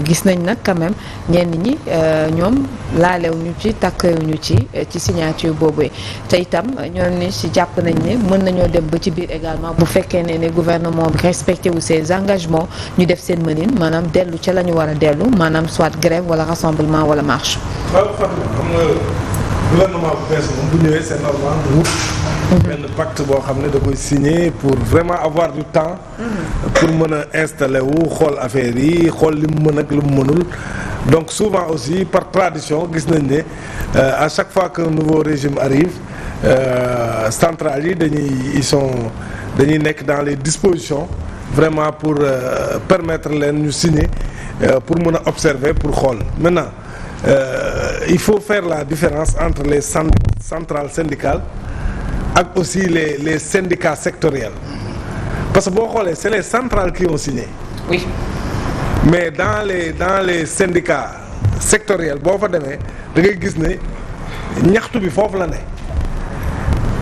gis nañ nag quand même ñenn ñi ñoom laalewuñu ci takkewuñu ci signature boobu te itam ñoom ni ci jàpp nañ ne mën nañoo dem ba ci biir également bu fekkee ne gouvernement bi respecté wu ses engagements ñu def seen mënin maanaam dellu ca la ñu war a dellu maanaam soit grève wala rassemblement wala marche. waaw Fatou xam nga gouvernement bu bees moom bu ñëwee c'est normal mu wut benn pacte boo xam ne da koy signer pour vraiment avoir du temps pour mën a installer wu xool affaire yi xool li mu mën ak li mu mënul donc souvent aussi par tradition gis nañ ne à chaque fois qu'un nouveau régime arrive centrales yi dañuy nekk dans les dispositions vraiment pour permettre leen ñu signer pour mën a observer pour xool maintenant il faut faire la différence entre les centrales syndicales ak aussi les syndicats sectoriels parce que boo xoolee c'est les centrales qui ont signé. Oui. Mais dans les syndicats sectoriels boo fa demee da ngay gis ne ñaxtu bi foofu la ne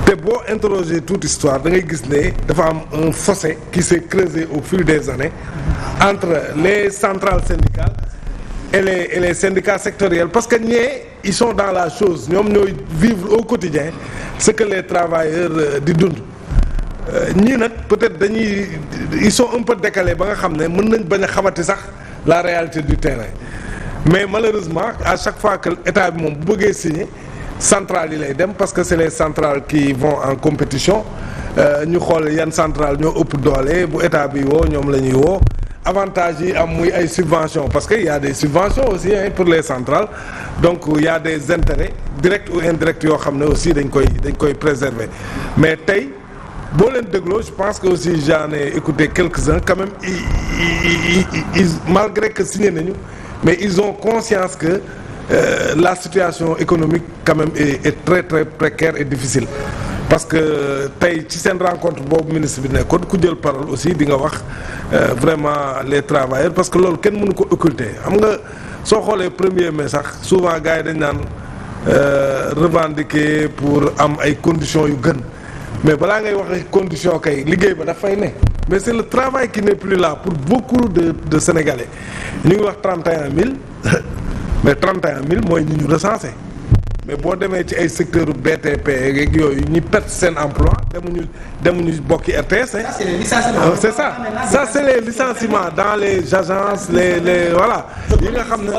te boo interroger toute histoire da ngay gis ne dafa am un fossé qui s'est creusé au fil des années entre les centrales syndicales et les syndicats sectoriels parce que ñee ils sont dans la chose ñoom ñooy vivre au quotidien ce que les travailleurs di dund ñii nag peut-être ils sont un peu décalés ba nga xam ne mën nañ bañ a xamati sax la réalité du terrain mais malheureusement à chaque fois que état bi moom bu bëggee signer centrales yi lay dem parce que c'est les centrales qui vont en compétition ñu xool yan centrales ñoo ëpp doole bu état bi woo ñoom la ñuy woo avantage yi am muy ay subventions parce que y a des subventions aussi pour les centrales donc il y a des intérêts directs ou indirects yoo xam ne aussi dañ koy préserver mais tey boo leen dégloo je pense que aussi j'en ai écouté quelques-uns quand même ils malgré que signé nañu mais ils ont conscience que la situation économique quand même est très très précaire et difficile parce que tey ci seen rencontre boobu ministre bi nekkoon ku jël parole aussi di nga wax vraiment les travailleurs parce que loolu kenn mënu ko occulter xam nga soo xoolee 1er mai sax souvent gars yi dañ naan revendiquer pour am ay conditions yu gën mais balaa ngay wax condition kay liggéey ba dafay ne mais c'est le travail qui n'est plus là pour beaucoup de Sénégalais ñu ngi wax 31 000 mais 31 000 mooy ñi ñu recensé mais boo demee ci ay secteurs BTP yeeg yooyu ñi perte seen emploi demuñu bokki RTS. C'est ça c'est les licenciements dans les agences les voilà yi nga xam ne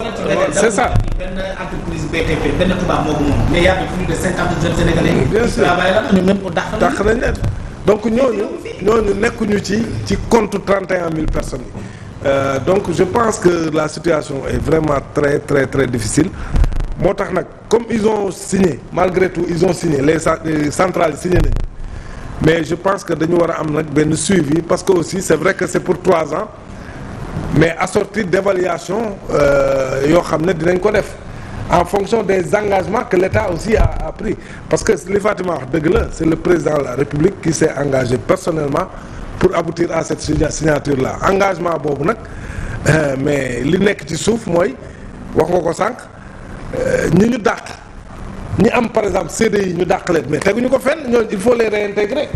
c'est ça. benn entreprise BTP benn tubaab moo ko moom mais y a plus de 50 jeunes sénégalais. bien sûr ñoom ñëpp dàq nañ leen donc ñooñu nekkuñu ci compte 31 000 personnes yi donc je pense que la situation est vraiment très très très difficile. moo tax nag comme ils ont signé malgré tout ils ont signé les centrales signé nañu mais je pense que dañu war a am nag benn suivi parce que aussi c'est vrai que c'est pour 3 ans mais assorti d'évaluation yoo xam ne dinañ ko def en fonction des engagements que l'État aussi a pris parce que li Fatima wax dëgg la c'est le président de la République qui s'est engagé personnellement pour aboutir à cette signature là engagement boobu nag mais li nekk ci suuf mooy wax nga ko sànq ñi ñu dàq ñi am par exemple CDI ñu dàq leen mais teguñu ko fenn ñooñu il faut les réintégrer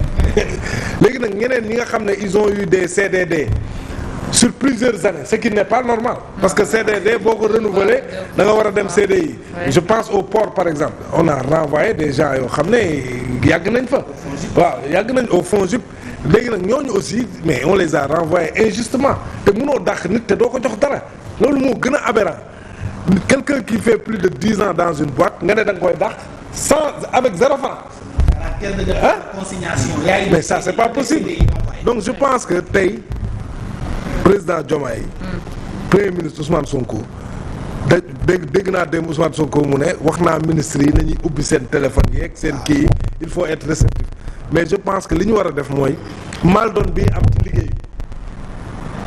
léegi nag ñeneen ñi nga xam ne ils ont eu des CDD sur plusieurs années ce qui n'est pas normal parce que CDD boo ko renouveler da nga war a dem CDI je pense au port par exemple on a renvoyé des gens yoo xam ne yàgg nañ fa waaw yàgg nañ au FONGIP léegi nag ñooñu aussi mais on les a renvoyés injustement te mënoo dàq nit te doo ko jox dara loolu moo gën a aberrant quelqu'un qui fait plus de 10 ans dans une boîte nga ne da nga koy dàq avec 0 franc. Mais ça c'est pas possible donc je pense que tey président Diomaye premier ministre Ousmane Sonko dégg naa dem Ousmane Sonko mu ne wax naa ministre yi nañuy ubbi seen téléphone yeeg seen kii yi il faut être réceptif mais je pense que li ñu war a def mooy mal doon bi am ci liggéey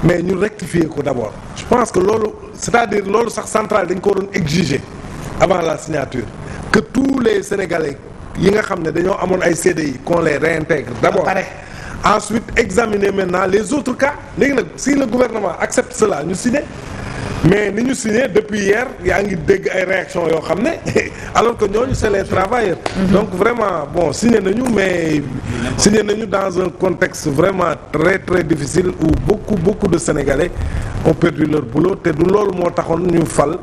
mais ñu rectifier ko d'abord je pense que loolu c'est-à-dire loolu sax central dañ ko doon exiger avant la signature que tous les Sénégalais yi nga xam ne dañoo amoon ay CDI qu'on les réintègre d'abord ensuite examiner maintenant les autres cas léegi nag si le gouvernement accepte cela ñu signer mais ni ñu signé depuis hier yaa ngi dégg ay réactions yoo xam ne alors que ñooñu c'est les travailleurs. Donc vraiment bon signé nañu mais signé nañu dans un contexte vraiment très très difficile où beaucoup de Sénégalais ont perdu leur boulot te du loolu moo taxoon ñu fal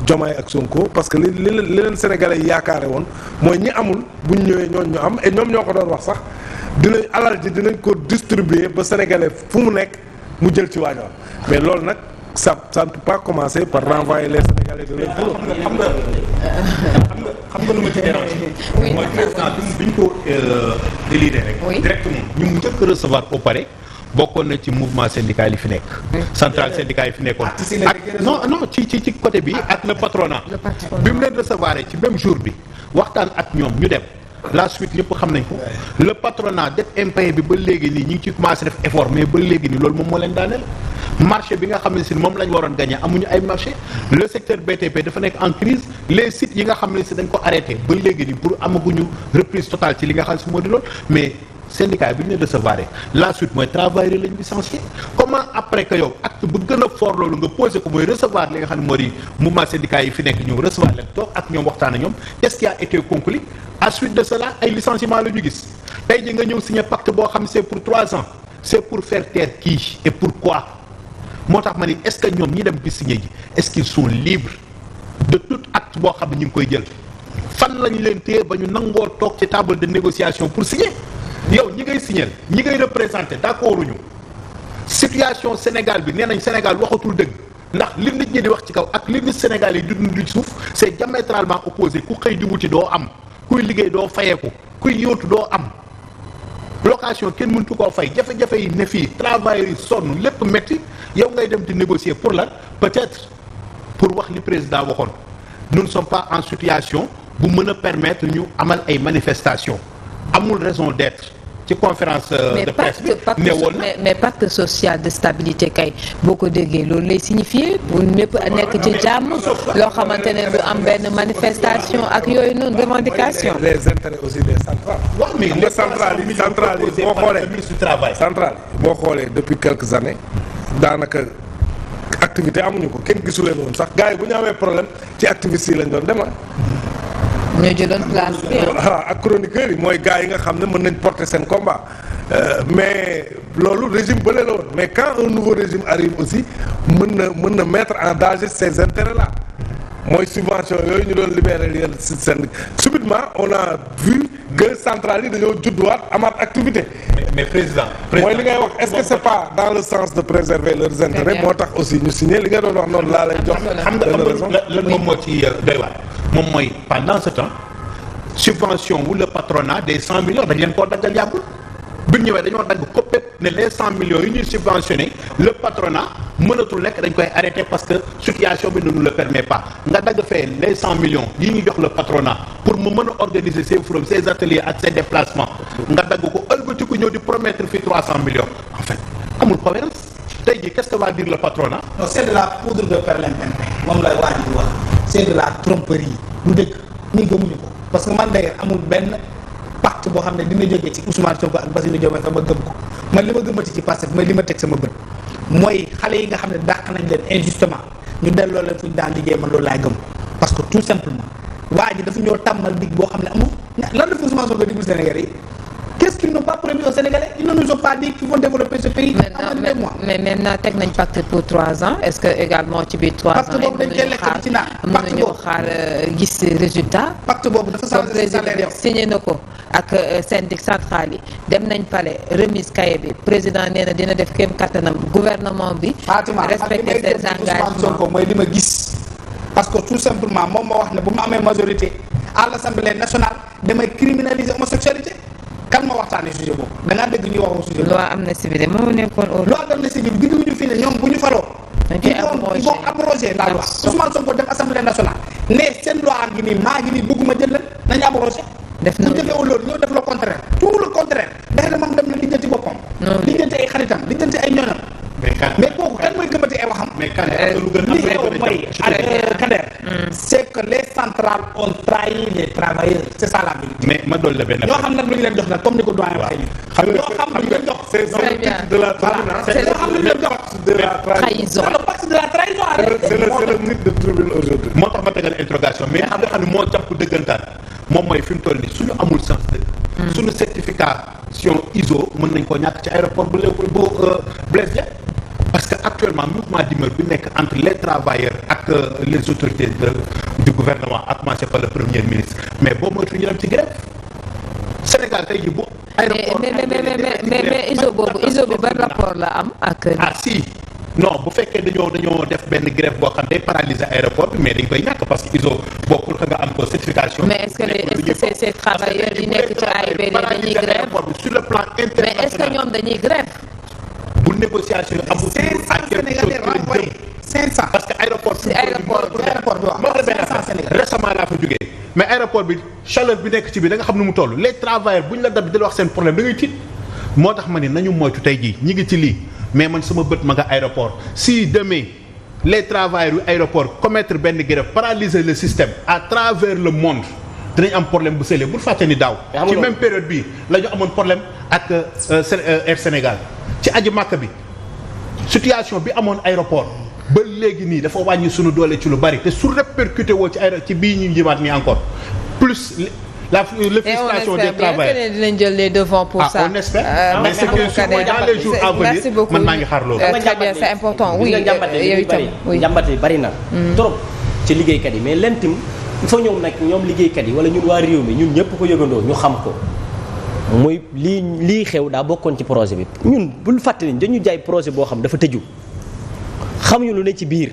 Diomaye ak Sonko parce que li leen Sénégalais yi yaakaare woon mooy ñi amul bu ñu ñëwee ñooñu ñu am et ñoom ñoo ko doon wax sax dinañ alal ji dinañ ko distribuer ba Sénégalais fu mu nekk mu jël ci waañoon mais loolu nag. Ça ne peut pas commencer par renvoyer les Sénégalais de leur boulot. xam nga lu ma ci dérange. mooy président bi ñu ko déliré rek. directement ñu mu njëkk recevoir ko pare bokkoon na ci mouvement syndical yi fi nekk. central syndical yi fi nekkoon. ak non ci côté bi ak le patronat. bi mu leen recevoir ci même jour bi waxtaan ak ñoom ñu dem. la suite ñëpp xam nañ ko le patronat dette impayé bi ba léegi nii ñu ngi ci commencé def effort mais ba léegi nii loolu moom moo leen daaneel. marché bi nga xam ne si moom la ñu waroon gagné amuñu ay marché le secteur BTP dafa nekk en crise les sites yi nga xam ne si dañ ko arrêté ba léegi nii pour amaguñu reprise totale ci li nga xam ne si moo di loolu mais syndicat bi ñu ne recevoir la suite mooy travailleurs lañu licencié comment après que yow acte bu gën a fort loolu nga posé ko mooy recevoir li nga xam ne moo di mouvement syndicat yi fi nekk ñëw recevoir leen toog ak ñoom waxtaan ak ñoom qu'est-ce qui a été conclu à suite de cela ay licenciement la ñu gis tey ji nga ñëw signé pacte boo xam ne c'est pour 3 ans c'est pour faire taire qui et pourquoi moo tax ma ni est-ce que ñoom ñi dem di signé ji est-ce qu'ils sont libres de tout acte boo xam ne ñu ngi koy jël fan lañu leen téye ba ñu nangoo toog ci table de négociation pour signer yow ñi ngay signer ñi ngay représenter d'accord uñu situation Sénégal bi nee nañ Sénégal waxatul dëgg ndax li nit ñi di wax ci kaw ak li nit Sénégal yi di dund ci suuf c'est diamétralement opposé ku xëy di wuti doo am kuy liggéey doo fayeeku kuy yóotu doo am location kenn mëntu koo fay jafe-jafe yi ne fii travailleurs yi sonn lépp métti yow ngay dem di négocier pour lan peut-être pour wax li président waxoon nous ne sommes pas en situation bu mën a permettre ñu amal ay manifestations amul raison d'être ci conférence de presse bi ne woon mais pacte social de stabilité kay boo ko déggee loolu lay signifier pour ñëpp nekk ci jàmm loo xamante ne du am benn manifestation ak yooyu noonu revendication les intérêts aussi des centrales. waaw mais les centrales yi boo xoolee ministre du travail centrale boo xoolee depuis quelques années daanaka activité amuñu ko kenn gisu leen woon sax gars yi bu ñu amee problème ci activistes yi lañ doon dema ñoo jëloon place bi ak chroniqueurs yi mooy gars yi nga xam ne mën nañ porter seen combat mais loolu régime bële la woon mais quand un nouveau régime arrive aussi mën na mettre en danger ces intérêts là mooy subvention yooyu ñu doon libérer leen si seen subitement on a vu que centrales yi dañoo judduwaat amaat activité. mais président mooy li ngay wax est-ce que c'est pas dans le sens de préserver leurs intérêts moo tax aussi ñu signé li nga doon wax noonu laa lay jox. xam nga lan moom moo ci doy waar moom mooy pendant ce temps subvention wu le patronat des 100 millions dañ leen koo daggal yàggul bi ñu ñëwee dañoo dagg koppéet ne les 100 millions yi ñuy subventionné le patronat mënatul nekk dañ koy arrêté parce que situation bi ne nous le permet pas nga dagg fee les 100 millions yi ñu jox le patronat pour mu mën a organiser ses forums ses ateliers ak ses déplacements nga dagg ko ëlbatiku ñëw di promettre fi 300 millions en fait amul cohérence tey jii qu'est-ce que va dire le patronat. non c'est de la poudre de perlimpinpin moom lay waa ji di wax c'est de la tromperie lu dëgg ñi gëmuñu ko parce que man d'ailleurs amul benn pacte boo xam ne dina jógee ci Ousmane Sonko ak Bassirou Diomaye Faye ma gëm ko man li ma gëmati ci Pastef mooy li ma teg sama bët mooy xale yi nga xam ne dàq nañ leen injustement ñu delloo leen fu ñu daan liggéey man loolu laay gëm parce que tout simplement waa ji dafa ñoo tàmmal dig boo xam ne amul lan la fi Ousmane Sonko digul Sénégalais yi qu'est-ce qu'ils n'ont pas promis aux Sénégalais ils ne nous ont pas dit qu'ils vont développer ce pays en 2 mois. mais maintenant teg nañ pacte pour 3 ans est-ce que également ci biir 3 ans. pacte boobu dañ koy lekk ci naan mën nañoo xaar gis résultat. pacte boobu dafa changé salaire yow signé na ko ak syndic central yi dem nañ palais remise cahier bi président nee na dina def kéem kattanam gouvernement bi. respecter ses engagements Sonko mooy li ma gis. parce que tout simplement moom moo wax ne bu ma amee majorité à l'Assemblée nationale damay criminaliser homosexualité. kan ma waxtaanee sujet boobu da ngaa dégg ñuy wax sujet boobu. loi amnistie bi de moo nekkoon au. loi d'amnistie bi binduñu fii ne ñoom bu ñu faloo. dañ koy abrogé ils vont abroger la loi. Ousmane Sonko dem assemblée nationale. ne seen loi ngi nii maa ngi nii bëgguma jël leen nañu abrogé. def na bu defee loolu ñëw def le contraire tout le contraire ndax de moom dem na lijjanti boppam. lijjanti ay xaritam lijjanti ay ñoñam. mais kooku kan mooy gëmati ay waxam. mais c'est que les centrales ont trahi les travailleurs c'est ça la vérité. mais ma doon la benn ñoo xam nag lu ñu leen jox nag comme ni ko doyen waxee nii. xam nga ñoo xam lu ñu leen jox. c'est le titre de la tribune. c'est ñoo xam lu ñu leen jox. de la trahison. le pacte de la trahison. c'est le titre de tribune aujourd'hui. moo tax ma tegal interrogation mais xam nga xam ne moo jàpp dëggantaan moom mooy fi mu toll nii suñu amul sens dëgg. suñu certification ISO mën nañ ko ñàkk ci aéroport bu Blaise Diagne parce que actuellement mouvement d'humeur bi nekk entre les travailleurs ak les autorités du gouvernement à commencer par le premier ministre mais boo moytu ñu dem ci grève Sénégal tey jii bu aéroport mais ISO bi ban rapport la am ak si non bu fekkee dañoo def benn grève boo xam day paralyser aéroport bi mais dañ koy ñàkk parce que ISO boo pour que nga am ko certification. mais est-ce que ces travailleurs yi nekk ci AIBD dañuy grève sur le plan international mais est-ce que ñoom dañuy grève. bu négociation yi amul. 500 Sénégalais renvoyés 500. parce que aéroport. si aéroport bi waaw 500 Sénégalais. récemment laa fa jógee mais aéroport bi chaleur bi nekk ci bi da nga xam nu mu toll les travailleurs bu ñu la dab di la wax seen problème da ngay tiit moo tax ma ne nañu moytu tey jii ñi ngi ci lii mais man sama bët ma nga aéroport si demain les travailleurs yu aéroport commettre benn grève paralyser le système à travers le monde dinañ am problème bu sëlee bul fàtte ni daaw. ci même période bii la ñu amoon problème ak Air Sénégal. ci aji màkk bi situation bi amoon aéroport ba léegi nii dafa wàññi sunu doole ci lu bari te su répercuté woo ci bii ñu jëmaat nii encore plus la frustration des travailleurs dinañ jël les devants pour ça. on espère mais c'est que dans les jours à venir man maa ngi xaar loolu. très bien c'est important oui yow itam njàmbat yi bari na trop ci liggéeykat yi mais leen tim il faut ñoom nag ñoom liggéeykat yi wala ñun waa réew mi ñun ñëpp ko yëgandoo ñu xam ko mooy lii xew daa bokkoon ci projet bi ñun bul fàtte ni dañu jaay projet boo xam dafa tëju xamuñu lu ne ci biir